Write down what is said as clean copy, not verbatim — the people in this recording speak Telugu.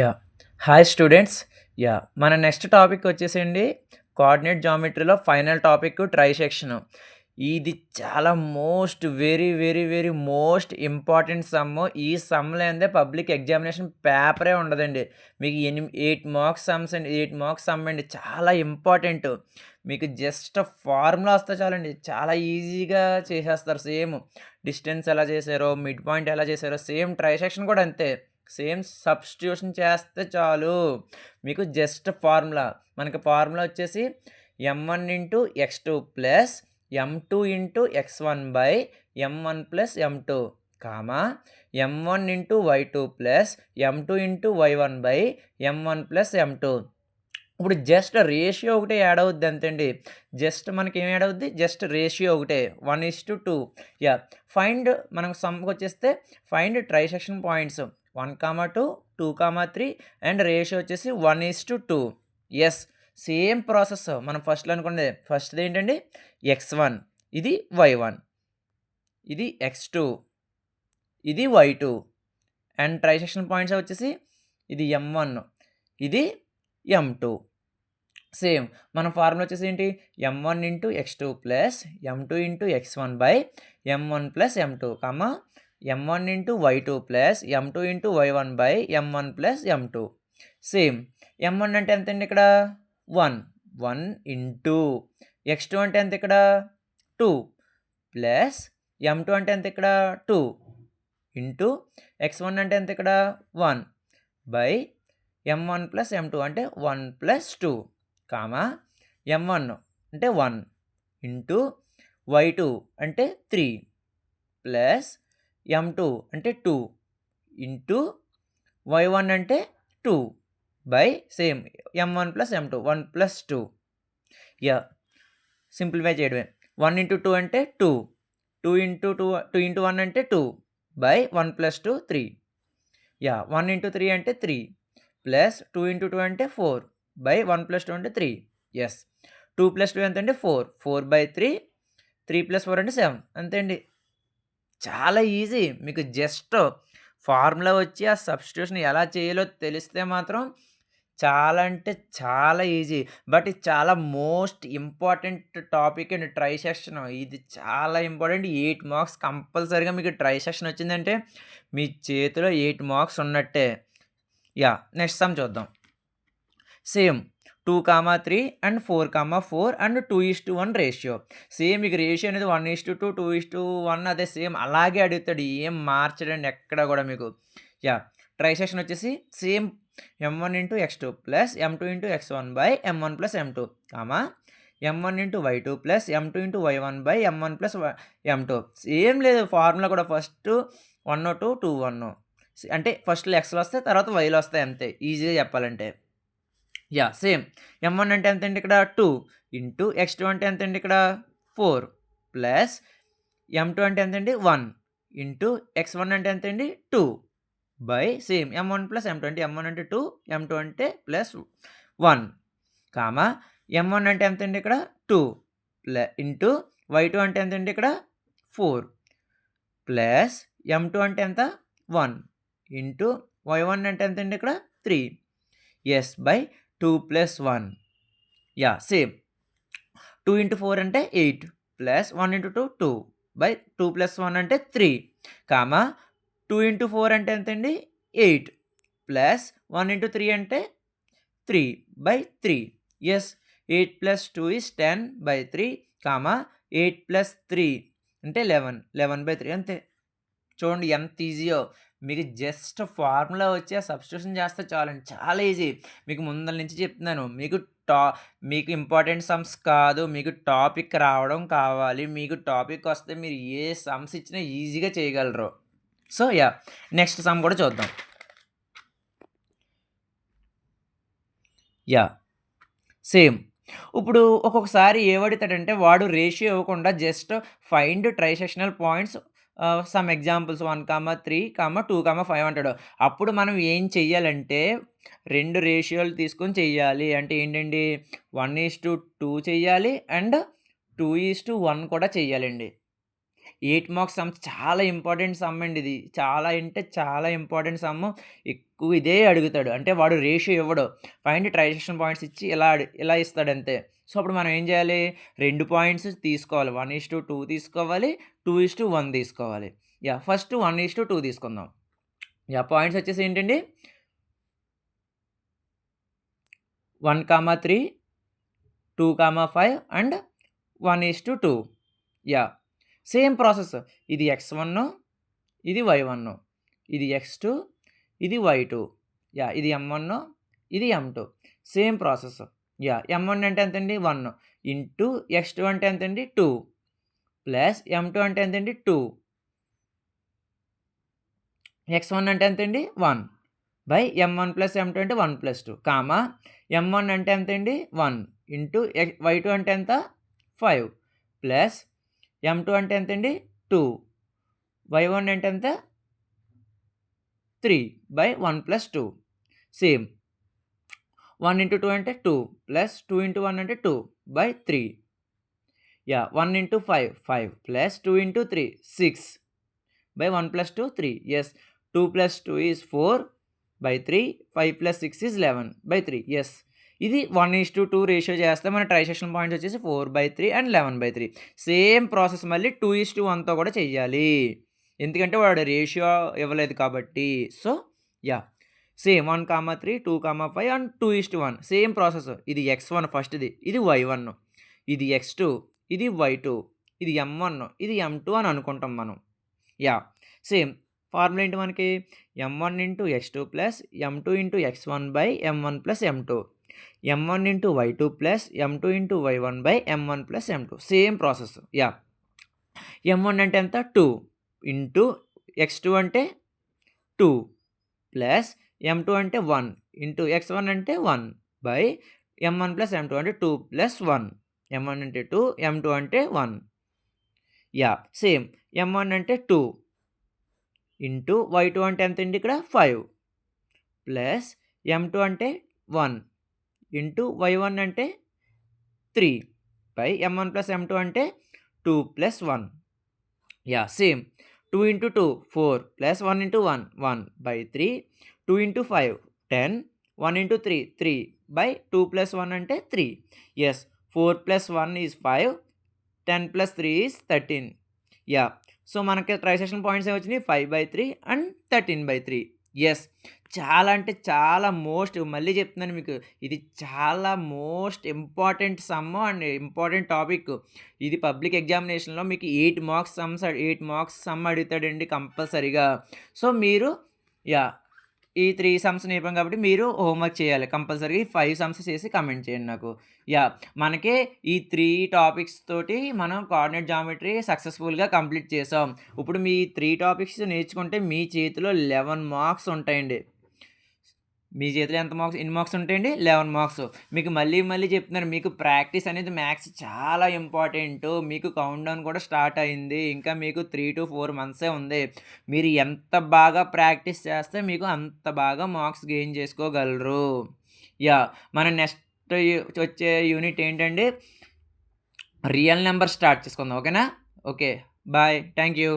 యాహ్! Hi students. మన నెక్స్ట్ టాపిక్ వచ్చేసండి కోఆర్డినేట్ జామెట్రీలో ఫైనల్ టాపిక్ ట్రైసెక్షన్. ఇది చాలా very, very, very most important sum. ఈ సమ్ లేనిదే పబ్లిక్ ఎగ్జామినేషన్ పేపరే ఉండదండి. మీకు 8 మార్క్స్ సమ్స్ అండి. 8 మార్క్స్ సమ్ అండి. చాలా ఇంపార్టెంట్. మీకు జస్ట్ ఫార్ములా వస్తే చాలండి. చాలా ఈజీగా చేసేస్తారు సేమ్. డిస్టెన్స్ ఎలా చేశారో, మిడ్ పాయింట్ ఎలా చేశారో సేమ్ ట్రైసెక్షన్ కూడా అంతే. సేమ్ సబ్స్టిట్యూషన్ చేస్తే చాలు. మీకు జస్ట్ ఫార్ములా. మనకి ఫార్ములా వచ్చేసి m1 into x2 plus m2 into x1 by m1 plus m2 comma m1 into y2 plus m2 into y1 by m1 plus m2. ఇప్పుడు జస్ట్ రేషియో ఒకటే యాడ్ అవుద్ది అంతేండి. జస్ట్ మనకి ఏం యాడ్ అవుద్ది? జస్ట్ రేషియో ఒకటే 1:2. ఫైండ్ మనకు సమ్‌కొచ్చేస్తే find trisection points 1, 2, 2, 3 and ratio వచ్చేసి 1:2. యెస్. సేమ్ ప్రాసెస్ మనం ఫస్ట్‌లో అనుకున్నదే. ఫస్ట్‌ది ఏంటండి? x1 ఇది y1 ఇది x2 ఇది y2 అండ్ ట్రైసెక్షన్ పాయింట్స్ వచ్చేసి ఇది m1 ఇది m2. సేమ్ మన ఫార్ములా వచ్చేసి ఏంటి? m1 into x2 plus m2 into x1 by m1 plus m2 comma m1 into y2 plus m2 into y1 by m1 plus m2. Same m1 అంటే ఎంత అండి ఇక్కడ? 1 ఇంటూ x2 అంటే ఎంత ఇక్కడ? 2 ప్లస్ m2 అంటే ఎంత ఇక్కడ? 2 ఇంటూ x1 అంటే ఎంత ఇక్కడ? 1 బై m1 ప్లస్ m2 అంటే 1 ప్లస్ 2 కామా m1 అంటే 1 ఇంటూ y2 అంటే 3 ప్లస్ m2 అంటే 2 ఇంటూ y1 అంటే 2 by same m1 plus m2 1 plus 2. Simplify చేయడమే. 1 ఇంటూ 2 అంటే 2 2 ఇంటూ 2 ఇంటూ 1 అంటే 2 బై 1 ప్లస్ 2 3. 1 ఇంటూ 3 అంటే 3 ప్లస్ 2 ఇంటూ 2 అంటే 4 బై 1 ప్లస్ 2 అంటే 3. యెస్. 2 ప్లస్ 2 ఎంతండి? 4 బై 3 3 ప్లస్ 4 అంటే 7 అంతే అండి. చాలా ఈజీ. మీకు జస్ట్ ఫార్ములా వచ్చి ఆ సబ్స్టిట్యూషన్ ఎలా చేయాలో తెలిస్తే మాత్రం చాలా అంటే చాలా ఈజీ. బట్ ఇది చాలా మోస్ట్ ఇంపార్టెంట్ టాపిక్ అండి ట్రైసెక్షన్. ఇది చాలా ఇంపార్టెంట్. 8 మార్క్స్ కంపల్సరీగా మీకు ట్రైసెక్షన్ వచ్చిందంటే మీ చేతిలో 8 మార్క్స్ ఉన్నట్టే. నెక్స్ట్ సమ్ చూద్దాం. Same 2, 3 and 4, 4 and 2:1 ratio. Same మీకు రేషియో అనేది 1:2, 2:1 అదే సేమ్ అలాగే అడుగుతాడు. ఏం మార్చడండి ఎక్కడ కూడా మీకు. ట్రైసెక్షన్ వచ్చేసి same m1 into x2 plus m2 into x1 by m1 plus m2 comma m1 into y2 plus m2 into y1 by m1 plus m2. Same లేదు ఫార్ములా కూడా ఫస్ట్ 1, 2, 2, 1 అంటే ఫస్ట్‌లో ఎక్స్‌లు వస్తాయి తర్వాత వైలు వస్తాయి అంతే ఈజీగా చెప్పాలంటే. సేమ్ m1 అంటే ఎంతండి ఇక్కడ? 2 ఇంటూ x2 అంటే ఎంతండి ఇక్కడ? 4 ప్లస్ m2 అంటే ఎంతండి? 1 ఇంటూ x1 అంటే ఎంతండి? 2 by same m1 plus m2 అంటే m1 అంటే 2 m2 అంటే ప్లస్ 1 కామా m1 అంటే ఎంతండి ఇక్కడ? 2 ఇంటూ y2 అంటే ఎంతండి ఇక్కడ? 4 ప్లస్ m2 అంటే ఎంత? 1 ఇంటూ y1 అంటే ఎంతండి ఇక్కడ? 3 బై 2 ప్లస్ 1. సేమ్ 2 ఇంటూ 4 అంటే 8 ప్లస్ 1 ఇంటూ 2 2 బై 2 ప్లస్ 1 అంటే 3 కామా 2 ఇంటూ 4 అంటే ఎంతండి? 8 ప్లస్ 1 ఇంటూ 3 అంటే 3 by 3. 8 plus 2 is 10 by 3 comma 8 plus 3 అంటే 11 బై 3 అంతే. చూడండి ఎంత ఈజీయో. మీకు జస్ట్ ఫార్ములా వచ్చి ఆ సబ్స్టిట్యూషన్ చేస్తే చాలండి. చాలా ఈజీ. మీకు ముందల నుంచి చెప్తున్నాను. మీకు ఇంపార్టెంట్ సమ్స్ కాదు. మీకు టాపిక్ రావడం కావాలి. మీకు టాపిక్ వస్తే మీరు ఏ సమ్స్ ఇచ్చినా ఈజీగా చేయగలరు. సో నెక్స్ట్ సమ్ కూడా చూద్దాం. సేమ్. ఇప్పుడు ఒక్కొక్కసారి ఏమడుగుతాడంటే వాడు రేషియో ఇవ్వకుండా just find trisectional points some examples 1, 3, 2, 5 అంటాడు. అప్పుడు మనం ఏం చెయ్యాలంటే 2 రేషియోలు తీసుకొని చెయ్యాలి. అంటే ఏంటండి 1:2 చెయ్యాలి అండ్ 2:1 కూడా చెయ్యాలండి. 8 మార్క్స్ సమ్ చాలా ఇంపార్టెంట్ సమ్ అండి ఇది. చాలా అంటే చాలా ఇంపార్టెంట్ సమ్. ఎక్కువ ఇదే అడుగుతాడు. అంటే వాడు రేషియో ఇవ్వడు. ఫైండ్ ట్రైజెక్షన్ పాయింట్స్ ఇచ్చి ఇలా ఇస్తాడంతే. సో, అప్పుడు మనం ఏం చేయాలి? 2 పాయింట్స్ తీసుకోవాలి. 1:2 తీసుకోవాలి. 2:1 తీసుకోవాలి. ఫస్ట్ 1:2 తీసుకుందాం. పాయింట్స్ వచ్చేసి ఏంటండి? 1, 3, 2, 5 అండ్ 1:2. Same process. ఇది x1, ఇది y1, ఇది x2, ఇది y2. ఇది m1, ఇది m2. Same process. m1 అంటే ఎంతండి? 1 ఇంటూ x2 అంటే ఎంతండి? 2 ప్లస్ m2 అంటే ఎంతండి? 2 x1 అంటే ఎంతండి? 1 బై m1 ప్లస్ m2 అంటే 1 ప్లస్ 2 కామా m1 అంటే ఎంతండి? 1 ఇంటూ y2 అంటే ఎంత? 5 ప్లస్ m2 అంటే ఎంతండి? 2 y1 అంటే ఎంత? 3 బై 1 ప్లస్ 2 సేమ్ 1 ఇంటూ 2 అంటే 2 ప్లస్ 2 ఇంటూ 1 అంటే 2 by 3 1 into 5 5 plus 2 into 3 6 by 1 plus 2 3 2 plus 2 is 4 by 3 5 plus 6 is 11 by 3 ఇది 1:2 రేషియో చేస్తే మన ట్రైసెక్షన్ పాయింట్స్ వచ్చేసి 4/3 అండ్ 11/3. సేమ్ ప్రాసెస్ మళ్ళీ 2:1తో కూడా చెయ్యాలి. ఎందుకంటే వాడు రేషియో ఇవ్వలేదు కాబట్టి. So same 1, 3, 2, 5 and 2:1 same process. ఇది x1 ఫస్ట్‌ది, ఇది y1, ఇది x2, ఇది y2, ఇది m1, ఇది m2 అని అనుకుంటాం మనం. సేమ్ ఫార్ములా ఏంటి మనకి? m1 into x2 plus m2 into x1 by m1 plus m2. m1 into y2 plus m2 into y1 by m1 plus m2. Same process. m1 అంటే ఎంత? 2 ఇంటూ x2 అంటే 2 ప్లస్ m2 అంటే 1 ఇంటూ x1 అంటే 1 బై m1 ప్లస్ m2 అంటే 2 ప్లస్ 1. m1 అంటే 2, m2 అంటే 1. సేమ్ m1 అంటే 2 ఇంటూ y2 అంటే ఎంత అండి? ఇక్కడ 5 ప్లస్ m2 అంటే 1 ఇంటూ y1 అంటే 3 బై m1 ప్లస్ m2 అంటే 2 plus 1. Same 2 into 2 4 plus 1 into 1 1 by 3 2 into 5 10 1 into 3 3 by 2 plus 1 అంటే 3. 4 plus 1 is 5 10 plus 3 is 13. So మనకి ట్రైసెక్షన్ పాయింట్స్ ఏమొచ్చినాయి? 5/3 అండ్ 13/3. చాలా అంటే చాలా మళ్ళీ చెప్తున్నాను మీకు, ఇది చాలా most important some and important topic. ఇది పబ్లిక్ ఎగ్జామినేషన్లో మీకు 8 మార్క్స్ సమ్ అడుగుతాడండి కంపల్సరీగా. సో మీరు ఈ 3 సమ్స్ నేర్పాం కాబట్టి మీరు హోంవర్క్ చేయాలి కంపల్సరీగా. 5 సమ్స్ చేసి కమెంట్ చేయండి నాకు. మనకి ఈ 3 టాపిక్స్ తోటి మనం కోఆర్డినేట్ జామెట్రీ సక్సెస్ఫుల్గా కంప్లీట్ చేసాం. ఇప్పుడు మీ 3 టాపిక్స్ నేర్చుకుంటే మీ చేతిలో 11 మార్క్స్ ఉంటాయండి. మీ చేతిలో ఎన్ని మార్క్స్ ఉంటాయండి? 11 మార్క్స్. మీకు మళ్ళీ చెప్తున్నాను, మీకు ప్రాక్టీస్ అనేది మ్యాథ్స్ చాలా ఇంపార్టెంట్. మీకు కౌంట్ డౌన్ కూడా స్టార్ట్ అయింది. ఇంకా మీకు 3 to 4 మంత్సే ఉంది. మీరు ఎంత బాగా ప్రాక్టీస్ చేస్తే మీకు అంత బాగా మార్క్స్ గెయిన్ చేసుకోగలరు. మన నెక్స్ట్ వచ్చే యూనిట్ ఏంటండి? రియల్ నెంబర్ స్టార్ట్ చేసుకుందాం. ఓకేనా? Okay, bye, thank you.